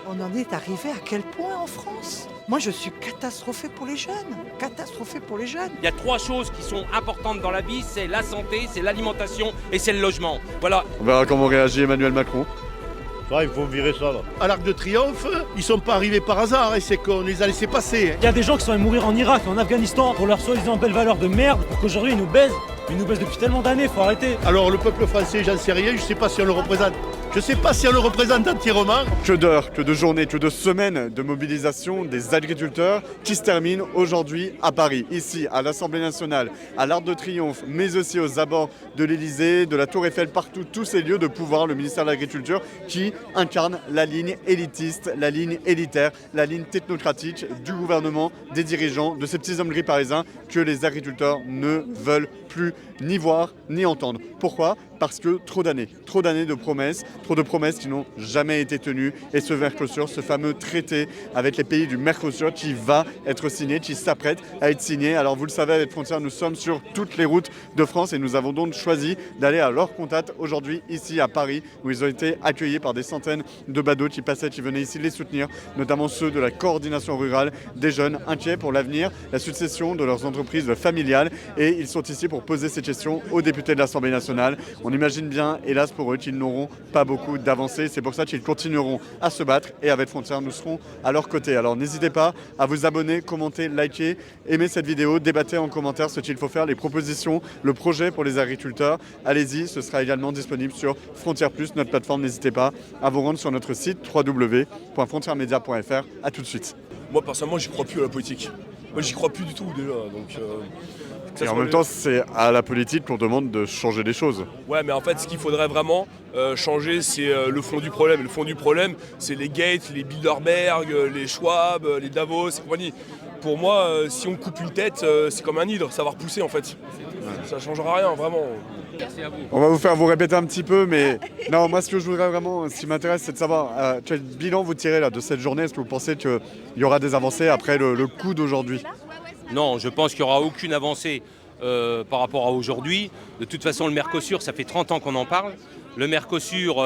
On en est arrivé à quel point en France? Moi, je suis catastrophée pour les jeunes. Catastrophée pour les jeunes. Il y a trois choses qui sont importantes dans la vie, c'est la santé, c'est l'alimentation et c'est le logement. Voilà. On verra comment réagit Emmanuel Macron. Il faut virer ça là. À l'Arc de Triomphe, ils sont pas arrivés par hasard, c'est qu'on les a laissés passer. Il y a des gens qui sont allés mourir en Irak et en Afghanistan pour leurs soi-disant belles valeurs de merde, pour qu'aujourd'hui ils nous baisent. Ils nous baisent depuis tellement d'années, faut arrêter. Alors le peuple français, j'en sais rien, je sais pas si on le représente. Je sais pas si on le représente entièrement. Que d'heures, que de journées, que de semaines de mobilisation des agriculteurs qui se terminent aujourd'hui à Paris, ici à l'Assemblée nationale, à l'Arc de Triomphe, mais aussi aux abords de l'Élysée, de la Tour Eiffel, partout, tous ces lieux de pouvoir, le ministère de l'Agriculture qui incarne la ligne élitiste, la ligne élitaire, la ligne technocratique du gouvernement, des dirigeants, de ces petits hommes gris parisiens que les agriculteurs ne veulent plus ni voir ni entendre. Pourquoi ? Parce que trop d'années de promesses, trop de promesses qui n'ont jamais été tenues. Et ce Mercosur, ce fameux traité avec les pays du Mercosur qui va être signé, qui s'apprête à être signé. Alors vous le savez, avec Frontières, nous sommes sur toutes les routes de France et nous avons donc choisi d'aller à leur contact aujourd'hui ici à Paris, où ils ont été accueillis par des centaines de badauds qui passaient, qui venaient ici les soutenir, notamment ceux de la coordination rurale, des jeunes inquiets pour l'avenir, la succession de leurs entreprises familiales. Et ils sont ici pour poser ces questions aux députés de l'Assemblée nationale. On imagine bien, hélas pour eux, qu'ils n'auront pas beaucoup d'avancées. C'est pour ça qu'ils continueront à se battre et avec Frontières, nous serons à leur côté. Alors n'hésitez pas à vous abonner, commenter, liker, aimer cette vidéo, débattez en commentaire ce qu'il faut faire, les propositions, le projet pour les agriculteurs. Allez-y, ce sera également disponible sur Frontières Plus, notre plateforme. N'hésitez pas à vous rendre sur notre site www.frontieresmedia.fr. À tout de suite. Moi personnellement, j'y crois plus à la politique. Moi j'y crois plus du tout déjà. Donc, et en même temps, c'est à la politique qu'on demande de changer les choses. Ouais, mais en fait, ce qu'il faudrait vraiment changer, c'est le fond du problème. Et le fond du problème, c'est les Gates, les Bilderberg, les Schwab, les Davos et compagnie. Pour moi, si on coupe une tête, c'est comme un hydre, ça va repousser en fait. Ça ne changera rien, vraiment. Merci à vous. On va vous faire vous répéter un petit peu, mais non, moi ce que je voudrais vraiment, ce qui m'intéresse, c'est de savoir quel bilan vous tirez là, de cette journée. Est-ce que vous pensez qu'il y aura des avancées après le coup d'aujourd'hui ? Non, je pense qu'il n'y aura aucune avancée par rapport à aujourd'hui. De toute façon, le Mercosur, ça fait 30 ans qu'on en parle. Le Mercosur,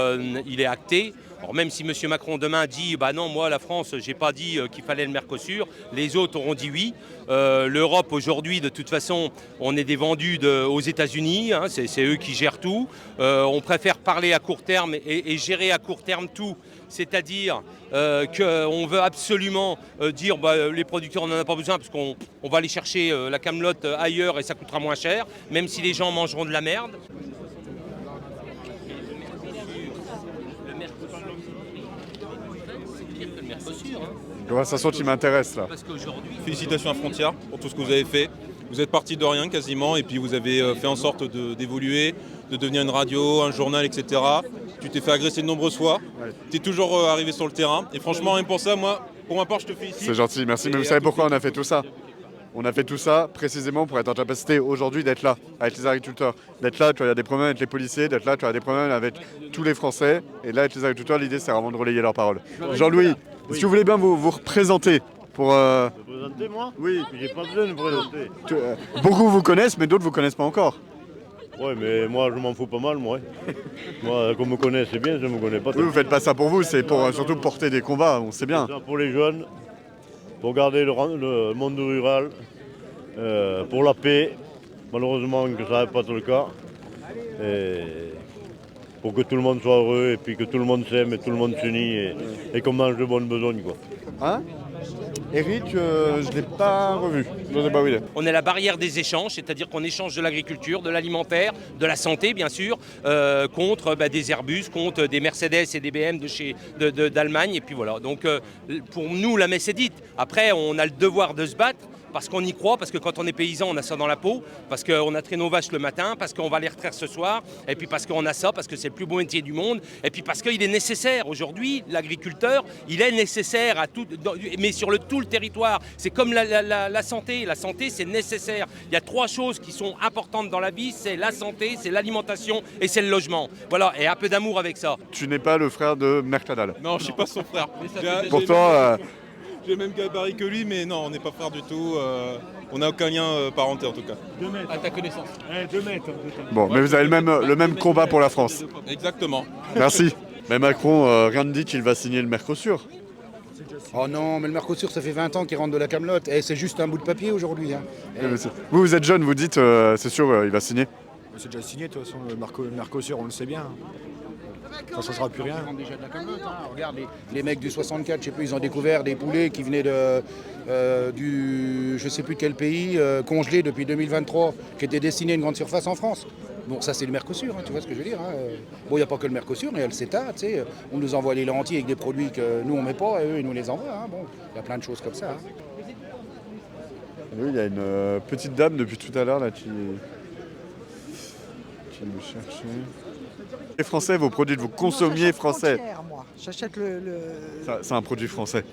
il est acté. Alors même si M. Macron demain dit « bah non, moi la France, j'ai pas dit qu'il fallait le Mercosur », les autres auront dit oui. L'Europe aujourd'hui, de toute façon, on est des vendus aux États-Unis, hein, c'est eux qui gèrent tout. On préfère parler à court terme et gérer à court terme tout. C'est-à-dire qu'on veut absolument dire les producteurs on n'en a pas besoin parce qu'on va aller chercher la camelote ailleurs et ça coûtera moins cher, même si les gens mangeront de la merde. Une conversation qui m'intéresse là. Félicitations à Frontières pour tout ce que vous avez fait. Vous êtes parti de rien quasiment et puis vous avez fait en sorte d'évoluer, de devenir une radio, un journal, etc. Tu t'es fait agresser de nombreuses fois. Ouais. Tu es toujours arrivé sur le terrain. Et franchement, rien pour ça, moi, pour ma part, je te félicite. C'est gentil, merci. Mais vous savez pourquoi on a fait tout ça ? On a fait tout ça précisément pour être en capacité aujourd'hui d'être là avec les agriculteurs. D'être là quand il y a des problèmes avec les policiers, d'être là quand il y a des problèmes avec tous les Français. Et là, avec les agriculteurs, l'idée, c'est vraiment de relayer leurs paroles. Jean-Louis, si vous voulez bien vous représenter pour... Me présenter, moi ? Oui. J'ai pas besoin de me présenter. Beaucoup vous connaissent, mais d'autres vous connaissent pas encore. Ouais, mais moi, je m'en fous pas mal, moi. Moi, qu'on me connaît, c'est bien, je me connais pas. Oui, vous faites pas ça pour vous, c'est pour surtout porter des combats, on sait bien. C'est ça pour les jeunes, pour garder le monde rural, pour la paix. Malheureusement que ça n'est pas tout le cas. Et pour que tout le monde soit heureux et puis que tout le monde s'aime et tout le monde s'unit et qu'on mange de bonnes besognes, quoi. Hein ? Eric, je ne l'ai pas revu. Je ne sais pas où il est. On est la barrière des échanges, c'est-à-dire qu'on échange de l'agriculture, de l'alimentaire, de la santé bien sûr, contre des Airbus, contre des Mercedes et des BM d'Allemagne. Et puis voilà. Donc pour nous, la messe est dite. Après, on a le devoir de se battre. Parce qu'on y croit, parce que quand on est paysan, on a ça dans la peau, parce qu'on a traîné nos vaches le matin, parce qu'on va les retraire ce soir, et puis parce qu'on a ça, parce que c'est le plus beau métier du monde, et puis parce qu'il est nécessaire. Aujourd'hui, l'agriculteur, il est nécessaire à tout, mais sur tout le territoire. C'est comme la santé. La santé, c'est nécessaire. Il y a trois choses qui sont importantes dans la vie, c'est la santé, c'est l'alimentation et c'est le logement. Voilà, et un peu d'amour avec ça. Tu n'es pas le frère de Mercadal. Non, je suis pas son frère. Pourtant... J'ai le même gabarit que lui, mais non, on n'est pas frères du tout. On n'a aucun lien parenté en tout cas. 2 mètres. À ta connaissance. 2 mètres. Bon, mais vous avez le même combat pour la France. Exactement. Merci. Mais Macron, rien ne dit qu'il va signer le Mercosur. Oh non, mais le Mercosur, ça fait 20 ans qu'il rentre de la camelote. Et c'est juste un bout de papier aujourd'hui. Hein. Vous, vous êtes jeune, vous dites, c'est sûr, il va signer. C'est déjà signé, de toute façon, le Mercosur, on le sait bien. Ça ne changera plus rien. Ils vendent déjà de la camelote. Hein. Regarde, les mecs du 64, je sais plus, ils ont découvert des poulets qui venaient du je sais plus de quel pays, congelés depuis 2023, qui étaient destinés à une grande surface en France. Bon, ça c'est le Mercosur, hein, tu vois ce que je veux dire. Hein. Bon, il n'y a pas que le Mercosur, mais il y a le CETA, tu sais. On nous envoie les lentilles avec des produits que nous on met pas, et eux ils nous les envoient. Hein. Bon, il y a plein de choses comme ça. Hein. Oui, il y a une petite dame depuis tout à l'heure là qui me cherchait. Les Français, vos produits, vous consommiez français. Moi, j'achète C'est un produit français.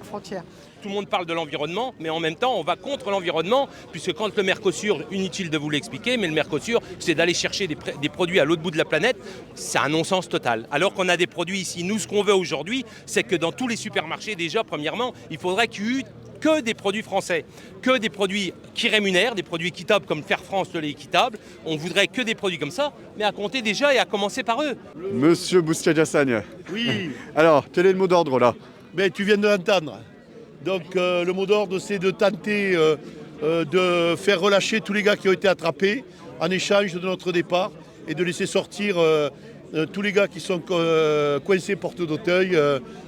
Frontière. Tout le monde parle de l'environnement, mais en même temps, on va contre l'environnement, puisque quand le Mercosur, inutile de vous l'expliquer, mais le Mercosur, c'est d'aller chercher des produits à l'autre bout de la planète, c'est un non-sens total. Alors qu'on a des produits ici. Nous, ce qu'on veut aujourd'hui, c'est que dans tous les supermarchés, déjà, premièrement, il faudrait qu'il y ait que des produits français, que des produits qui rémunèrent, des produits équitables comme Faire France, le lait équitable. On voudrait que des produits comme ça, mais à compter déjà et à commencer par eux. Monsieur Bouskia-Diassagne. Oui. Alors, quel est le mot d'ordre là? Ben, tu viens de l'entendre. Donc le mot d'ordre, c'est de tenter de faire relâcher tous les gars qui ont été attrapés en échange de notre départ et de laisser sortir tous les gars qui sont coincés porte d'Auteuil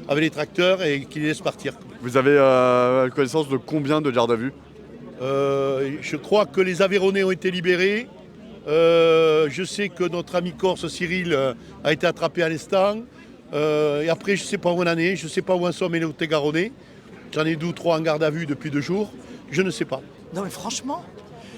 avec les tracteurs et qui les laissent partir. Vous avez connaissance de combien de gardes à vue? Je crois que les Aveyronnais ont été libérés. Je sais que notre ami corse Cyril a été attrapé à l'instant. Et après, je ne sais pas où on en est, je ne sais pas où en sont les Tarn-et-Garonais. J'en ai 2 ou 3 en garde à vue depuis 2 jours. Je ne sais pas. Non mais franchement,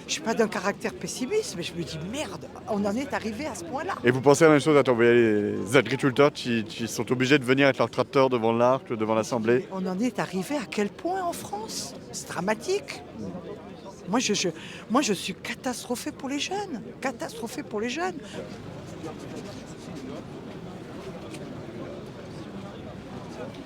je ne suis pas d'un caractère pessimiste, mais je me dis merde, on en est arrivé à ce point-là. Et vous pensez à la même chose à les agriculteurs qui sont obligés de venir avec leur tracteur devant l'Arc, devant l'Assemblée? On en est arrivé à quel point en France? C'est dramatique. Moi je suis catastrophée pour les jeunes. Catastrophée pour les jeunes.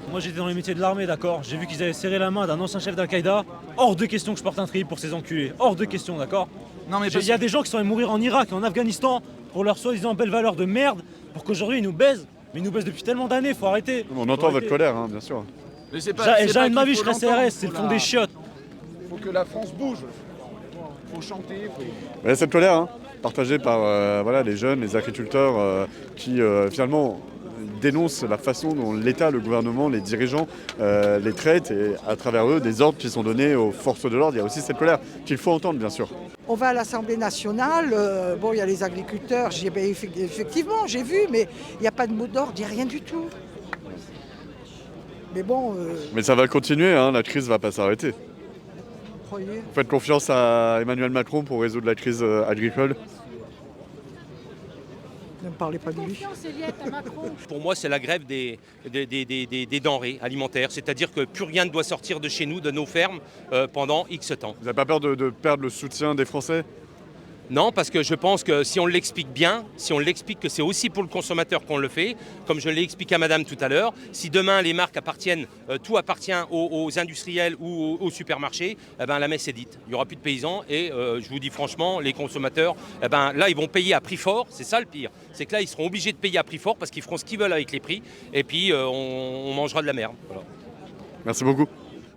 Moi j'étais dans les métiers de l'armée, d'accord. J'ai vu qu'ils avaient serré la main d'un ancien chef d'Al-Qaïda. Hors de question que je porte un tri pour ces enculés. Hors de question, d'accord. Non, mais Il y a des gens qui sont allés mourir en Irak et en Afghanistan pour leurs soi-disant belles valeurs de merde, pour qu'aujourd'hui ils nous baisent. Mais ils nous baisent depuis tellement d'années, faut arrêter. On entend votre colère, hein, bien sûr. Jamais de ma vie je serai CRS, c'est le fond des chiottes. Il faut que la France bouge. Il faut chanter. Cette colère, hein, partagée par les jeunes, les agriculteurs qui finalement dénoncent la façon dont l'État, le gouvernement, les dirigeants les traitent et à travers eux des ordres qui sont donnés aux forces de l'ordre. Il y a aussi cette colère qu'il faut entendre, bien sûr. On va à l'Assemblée nationale, il y a les agriculteurs, effectivement j'ai vu, mais il n'y a pas de mot d'ordre, il n'y a rien du tout. Mais bon... Mais ça va continuer, hein, la crise ne va pas s'arrêter. Croyez. Vous faites confiance à Emmanuel Macron pour résoudre la crise agricole? Ne me parlez pas de lui. Pour moi, c'est la grève des denrées alimentaires, c'est-à-dire que plus rien ne doit sortir de chez nous, de nos fermes, pendant X temps. Vous n'avez pas peur de perdre le soutien des Français? Non, parce que je pense que si on l'explique bien, si on l'explique que c'est aussi pour le consommateur qu'on le fait, comme je l'ai expliqué à madame tout à l'heure, si demain les marques appartiennent, tout appartient aux industriels ou aux supermarchés, la messe est dite. Il n'y aura plus de paysans et je vous dis franchement, les consommateurs, là ils vont payer à prix fort, c'est ça le pire. C'est que là ils seront obligés de payer à prix fort parce qu'ils feront ce qu'ils veulent avec les prix et puis on mangera de la merde. Voilà. Merci beaucoup.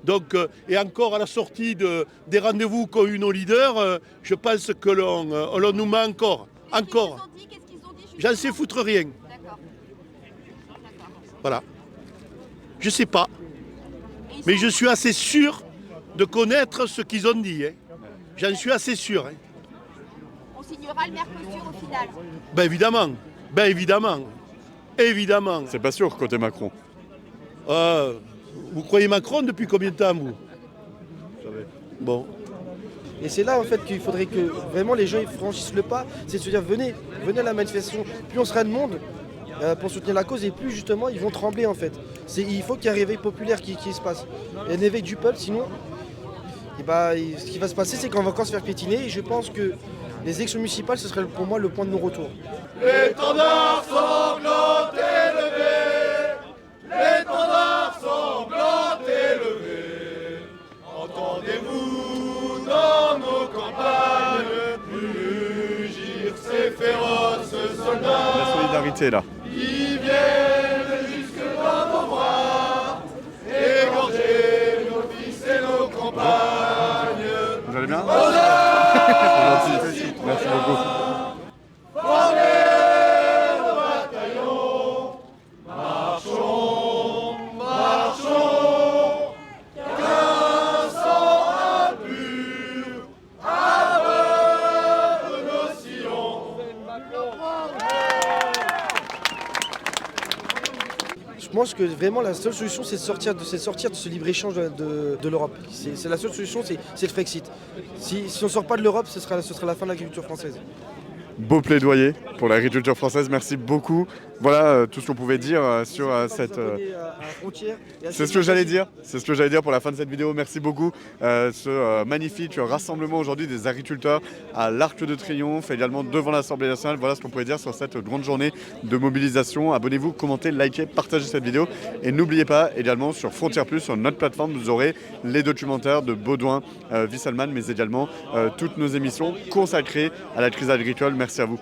Donc, et encore à la sortie des rendez-vous qu'ont eu nos leaders, je pense que l'on nous ment encore. Encore. J'en sais foutre rien. Voilà. Je sais pas. Mais je suis assez sûr de connaître ce qu'ils ont dit. Hein. J'en suis assez sûr. Hein. On signera le Mercosur au final. Ben évidemment. Ben évidemment. Évidemment. C'est pas sûr côté Macron. Vous croyez Macron depuis combien de temps, vous? Bon. Et c'est là en fait qu'il faudrait que vraiment les gens ils franchissent le pas, c'est de se dire venez à la manifestation. Plus on sera de monde pour soutenir la cause et plus justement ils vont trembler en fait. Il faut qu'il y ait un réveil populaire qui se passe. Il y a un éveil du peuple, sinon ce qui va se passer c'est qu'on va encore se faire piétiner et je pense que les élections municipales ce serait pour moi le point de non-retour. L'étendard sanglant élevé, l'étendard sanglant élevé, entendez-vous dans nos campagnes mugir ces féroces soldats. La solidarité là. Ils viennent jusque dans nos bras et C'est gentil. Merci beaucoup. Je pense que vraiment la seule solution c'est de sortir de ce libre-échange de l'Europe. C'est la seule solution, c'est le Frexit. Si on ne sort pas de l'Europe, ce sera la fin de l'agriculture française. Beau plaidoyer pour l'agriculture française, merci beaucoup. Voilà tout ce qu'on pouvait dire sur cette... C'est ce que j'allais dire, pour la fin de cette vidéo. Merci beaucoup. Ce magnifique rassemblement aujourd'hui des agriculteurs à l'Arc de Triomphe, également devant l'Assemblée nationale. Voilà ce qu'on pouvait dire sur cette grande journée de mobilisation. Abonnez-vous, commentez, likez, partagez cette vidéo. Et n'oubliez pas également sur Frontières Plus, sur notre plateforme, vous aurez les documentaires de Baudouin, Wisselman, mais également toutes nos émissions consacrées à la crise agricole. Merci à vous.